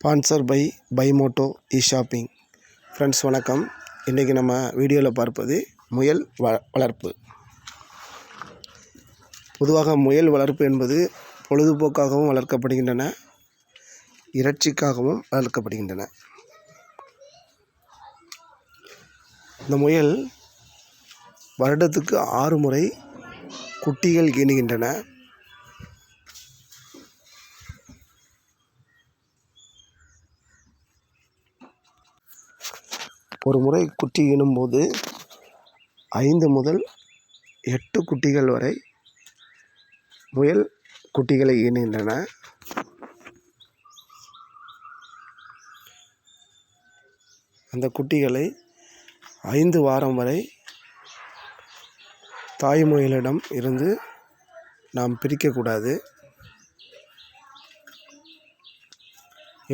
Sponsor by பைமோட்டோ e shopping. Friends வணக்கம். இன்றைக்கி நம்ம வீடியோவில் பார்ப்பது முயல் வளர்ப்பு. பொதுவாக முயல் வளர்ப்பு என்பது பொழுதுபோக்காகவும் வளர்க்கப்படுகின்றன, இறைச்சிக்காகவும் வளர்க்கப்படுகின்றன. இந்த முயல் வருடத்துக்கு 6 முறை குட்டிகள் ஈனுகின்றன. ஒரு முறை குட்டி ஈனும்போது 5 முதல் 8 குட்டிகள் வரை முயல் குட்டிகளை ஈனுகின்றன. அந்த குட்டிகளை 5 வாரம் வரை தாய் முயலிடம் இருந்து நாம் பிரிக்கக்கூடாது.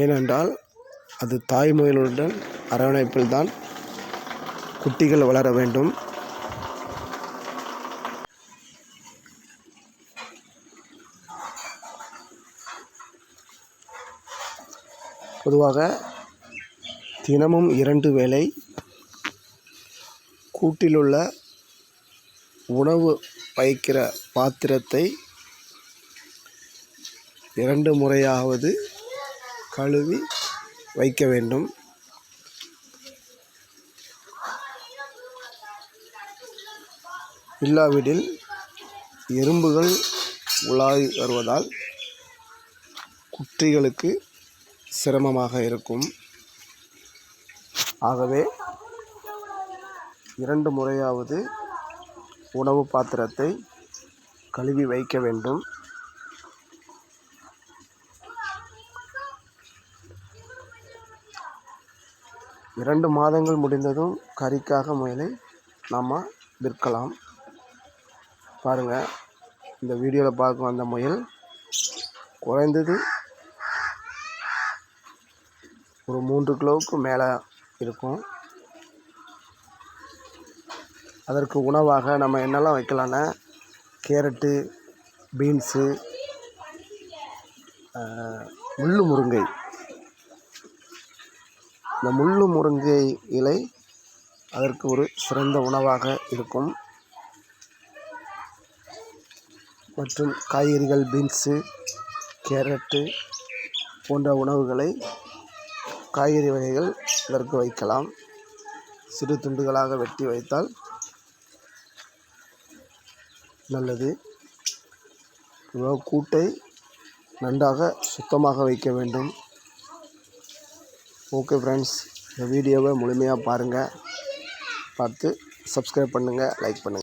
ஏனென்றால் அது தாய் முயலுடன் அரவணைப்பில் தான் குட்டிகள் வளர வேண்டும். பொதுவாக தினமும் 2 வேளை கூட்டிலுள்ள உணவு வைக்கிற பாத்திரத்தை 2 முறையாவது கழுவி வைக்க வேண்டும். இல்லாவிடில் எறும்புகள் உலாவி வருவதால் குட்டிகளுக்கு சிரமமாக இருக்கும். ஆகவே 2 முறையாவது உணவு பாத்திரத்தை கழுவி வைக்க வேண்டும். இரண்டு மாதங்கள் முடிந்ததும் கறிக்காக முயலை நாம் விற்கலாம். பாருங்கள், இந்த வீடியோவில் பார்க்கும் அந்த முயல் குறைந்தது ஒரு 3 கிலோவுக்கு மேலே இருக்கும். அதற்கு உணவாக நம்ம என்னெல்லாம் வைக்கலான்னா, கேரட்டு, பீன்ஸு, முள்ளு முருங்கை. இந்த முள்ளு முருங்கை இலை அதற்கு ஒரு சிறந்த உணவாக இருக்கும். மற்றும் காய்கறிகள், பீன்ஸு, கேரட்டு போன்ற உணவுகளை, காய்கறி வகைகள் இதற்கு வைக்கலாம். சிறு துண்டுகளாக வெட்டி வைத்தால் நல்லது. கூட்டை நன்றாக சுத்தமாக வைக்க வேண்டும். ஓகே ஃப்ரெண்ட்ஸ், இந்த வீடியோவை முழுமையாக பாருங்கள். பார்த்து சப்ஸ்கிரைப் பண்ணுங்கள், லைக் பண்ணுங்கள்.